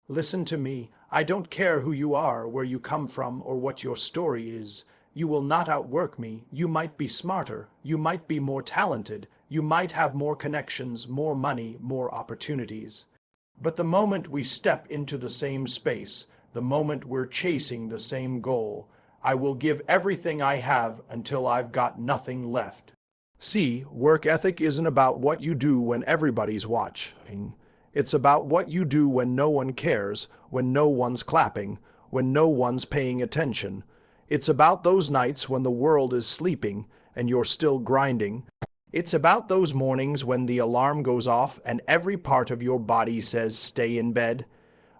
Listen to me. I don't care who you are, where you come from, or what your story is. You will not outwork me. You might be smarter. You might be more talented. You might have more connections, more money, more opportunities. But the moment we step into the same space, the moment we're chasing the same goal, I will give everything I have until I've got nothing left. See, work ethic isn't about what you do when everybody's watching. It's about what you do when no one cares, when no one's clapping, when no one's paying attention. It's about those nights when the world is sleeping and you're still grinding. It's about those mornings when the alarm goes off and every part of your body says stay in bed,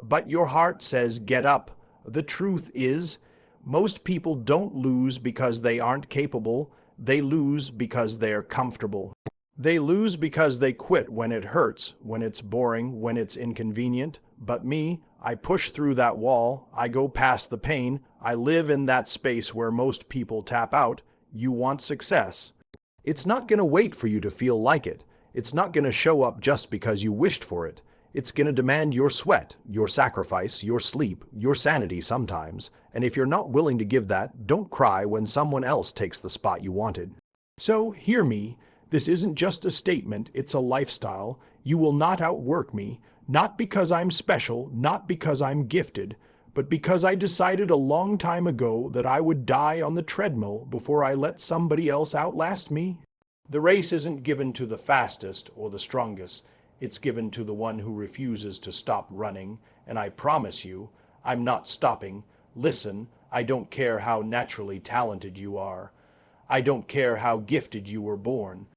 but your heart says get up. The truth is, most people don't lose because they aren't capable. They lose because they're comfortable. They lose because they quit when it hurts, when it's boring, when it's inconvenient. But me, I push through that wall, I go past the pain, I live in that space where most people tap out. You want success. It's not going to wait for you to feel like it. It's not going to show up just because you wished for it. It's going to demand your sweat, your sacrifice, your sleep, your sanity sometimes. And if you're not willing to give that, don't cry when someone else takes the spot you wanted. So, hear me. This isn't just a statement, it's a lifestyle. You will not outwork me, not because I'm special, not because I'm gifted, but because I decided a long time ago that I would die on the treadmill before I let somebody else outlast me. The race isn't given to the fastest or the strongest. It's given to the one who refuses to stop running, and I promise you, I'm not stopping. Listen, I don't care how naturally talented you are. I don't care how gifted you were born.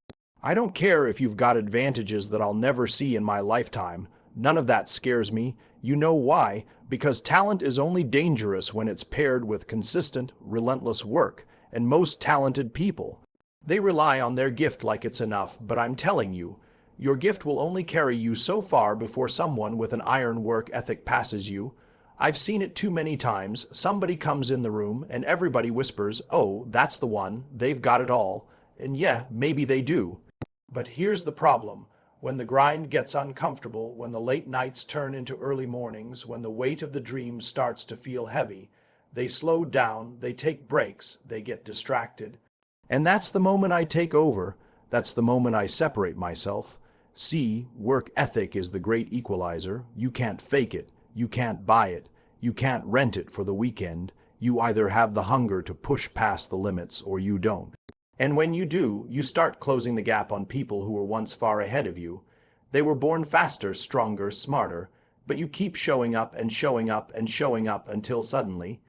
I don't care if you've got advantages that I'll never see in my lifetime. None of that scares me. You know why? Because talent is only dangerous when it's paired with consistent, relentless work, and most talented people. They rely on their gift like it's enough, but I'm telling you, your gift will only carry you so far before someone with an iron work ethic passes you. I've seen it too many times. Somebody comes in the room and everybody whispers, "Oh, that's the one. They've got it all." And yeah, maybe they do. But here's the problem. When the grind gets uncomfortable, when the late nights turn into early mornings, when the weight of the dream starts to feel heavy, they slow down, they take breaks, they get distracted. And that's the moment I take over. That's the moment I separate myself. See, work ethic is the great equalizer. You can't fake it. You can't buy it. You can't rent it for the weekend. You either have the hunger to push past the limits or you don't. And when you do, you start closing the gap on people who were once far ahead of you. They were born faster, stronger, smarter, but you keep showing up and showing up and showing up until suddenly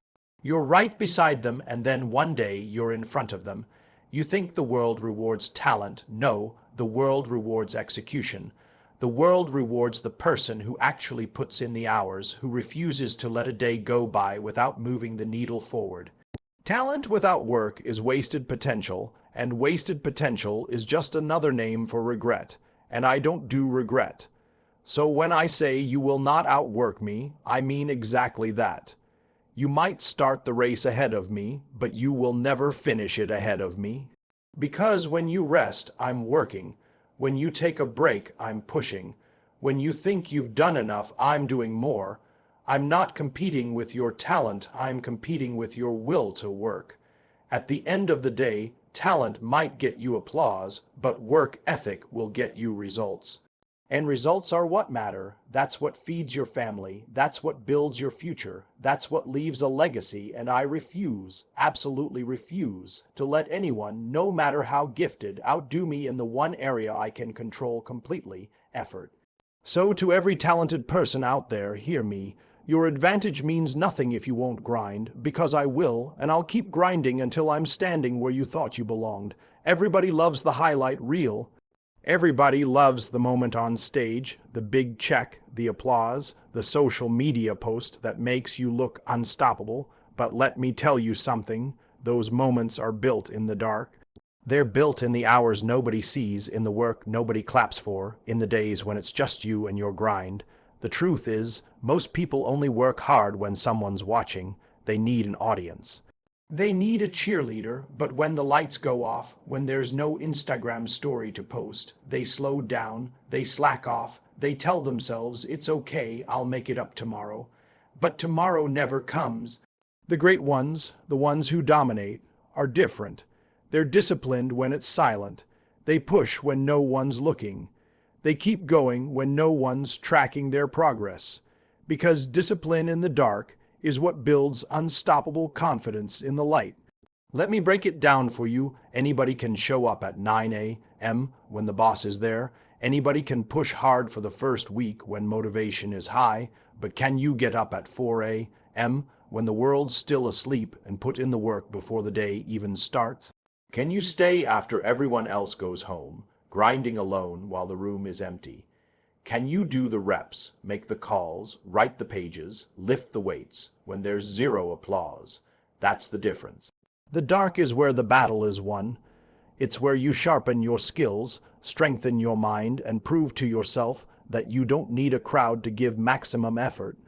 you're right beside them, and then one day you're in front of them. You think the world rewards talent. No, the world rewards execution. The world rewards the person who actually puts in the hours, who refuses to let a day go by without moving the needle forward. Talent without work is wasted potential, and wasted potential is just another name for regret, and I don't do regret. So when I say you will not outwork me, I mean exactly that. You might start the race ahead of me, but you will never finish it ahead of me. Because when you rest, I'm working. When you take a break, I'm pushing. When you think you've done enough, I'm doing more. I'm not competing with your talent, I'm competing with your will to work. At the end of the day, talent might get you applause, but work ethic will get you results. And results are what matter. That's what feeds your family. That's what builds your future. That's what leaves a legacy, and I refuse, absolutely refuse, to let anyone, no matter how gifted, outdo me in the one area I can control completely, effort. So to every talented person out there, hear me. Your advantage means nothing if you won't grind, because I will, and I'll keep grinding until I'm standing where you thought you belonged. Everybody loves the highlight reel. Everybody loves the moment on stage, the big check, the applause, the social media post that makes you look unstoppable. But let me tell you something, those moments are built in the dark. They're built in the hours nobody sees, in the work nobody claps for, in the days when it's just you and your grind. The truth is, most people only work hard when someone's watching. They need an audience. They need a cheerleader, but when the lights go off, when there's no Instagram story to post, they slow down, they slack off, They tell themselves, it's okay, I'll make it up tomorrow. But tomorrow never comes. The great ones, the ones who dominate, are different. They're disciplined when it's silent. They push when no one's looking. They keep going when no one's tracking their progress. Because discipline in the dark is what builds unstoppable confidence in the light. Let me break it down for you. Anybody can show up at 9 a.m. when the boss is there. Anybody can push hard for the first week when motivation is high. But can you get up at 4 a.m. when the world's still asleep and put in the work before the day even starts? Can you stay after everyone else goes home, grinding alone while the room is empty? Can you do the reps, make the calls, write the pages, lift the weights when there's zero applause? That's the difference. The dark is where the battle is won. It's where you sharpen your skills, strengthen your mind, and prove to yourself that you don't need a crowd to give maximum effort.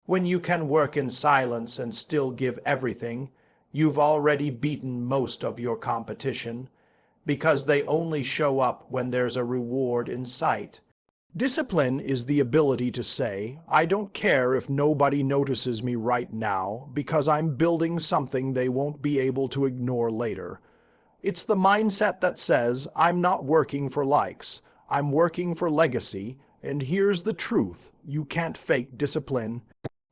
When you can work in silence and still give everything, you've already beaten most of your competition, because they only show up when there's a reward in sight. Discipline is the ability to say, I don't care if nobody notices me right now because I'm building something they won't be able to ignore later. It's the mindset that says, I'm not working for likes, I'm working for legacy, and here's the truth, you can't fake discipline.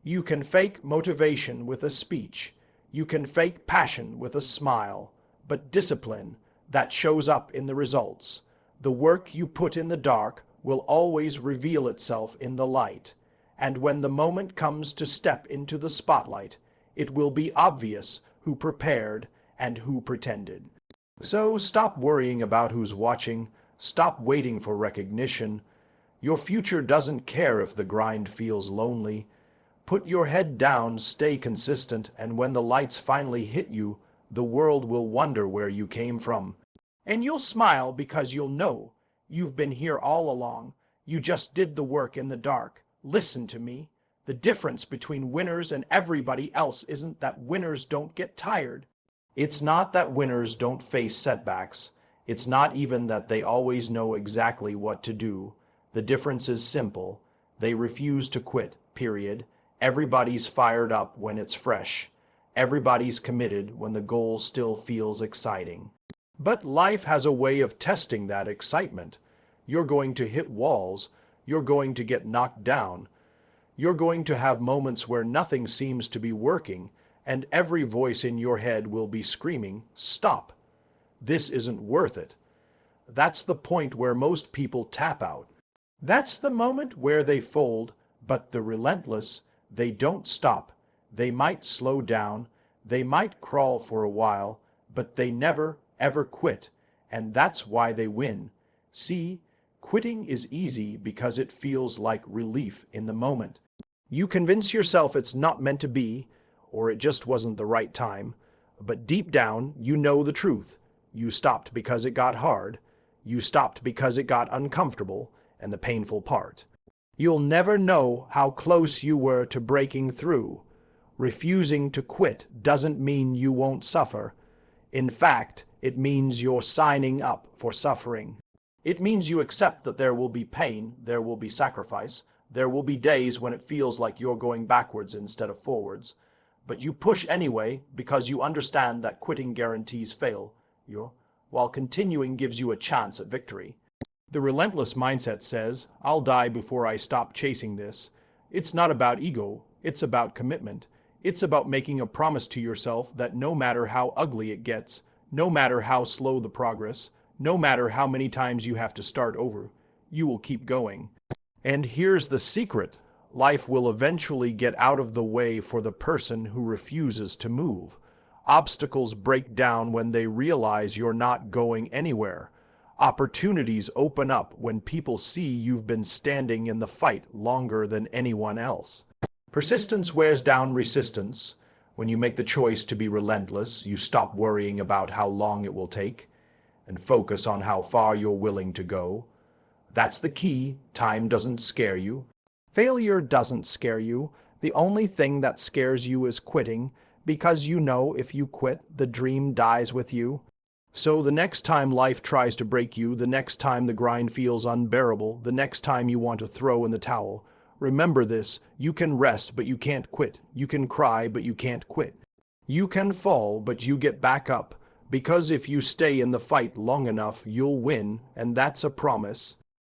You can fake motivation with a speech. You can fake passion with a smile. But discipline, that shows up in the results. The work you put in the dark will always reveal itself in the light. And when the moment comes to step into the spotlight, it will be obvious who prepared and who pretended. So stop worrying about who's watching. Stop waiting for recognition. Your future doesn't care if the grind feels lonely. Put your head down, stay consistent, and when the lights finally hit you, the world will wonder where you came from. And you'll smile because you'll know you've been here all along. You just did the work in the dark. Listen to me. The difference between winners and everybody else isn't that winners don't get tired. It's not that winners don't face setbacks. It's not even that they always know exactly what to do. The difference is simple. They refuse to quit, period. Everybody's fired up when it's fresh. Everybody's committed when the goal still feels exciting. But life has a way of testing that excitement. You're going to hit walls. You're going to get knocked down. You're going to have moments where nothing seems to be working, and every voice in your head will be screaming, stop. This isn't worth it. That's the point where most people tap out. That's the moment where they fold, but the relentless, they don't stop. They might slow down, they might crawl for a while, but they never, ever quit, and that's why they win. See, quitting is easy because it feels like relief in the moment. You convince yourself it's not meant to be, or it just wasn't the right time, but deep down you know the truth. You stopped because it got hard. You stopped because it got uncomfortable, and the painful part. You'll never know how close you were to breaking through. Refusing to quit doesn't mean you won't suffer. In fact, it means you're signing up for suffering. It means you accept that there will be pain, there will be sacrifice, there will be days when it feels like you're going backwards instead of forwards. But you push anyway because you understand that quitting guarantees failure, while continuing gives you a chance at victory. The relentless mindset says, I'll die before I stop chasing this. It's not about ego, it's about commitment. It's about making a promise to yourself that no matter how ugly it gets, no matter how slow the progress, no matter how many times you have to start over, you will keep going. And here's the secret. Life will eventually get out of the way for the person who refuses to move. Obstacles break down when they realize you're not going anywhere. Opportunities open up when people see you've been standing in the fight longer than anyone else. Persistence wears down resistance. When you make the choice to be relentless, you stop worrying about how long it will take and focus on how far you're willing to go. That's the key. Time doesn't scare you. Failure doesn't scare you. The only thing that scares you is quitting, because you know if you quit, the dream dies with you. So the next time life tries to break you, the next time the grind feels unbearable, the next time you want to throw in the towel, remember this: you can rest, but you can't quit. You can cry, but you can't quit. You can fall, but you get back up. Because if you stay in the fight long enough, you'll win, and that's a promise.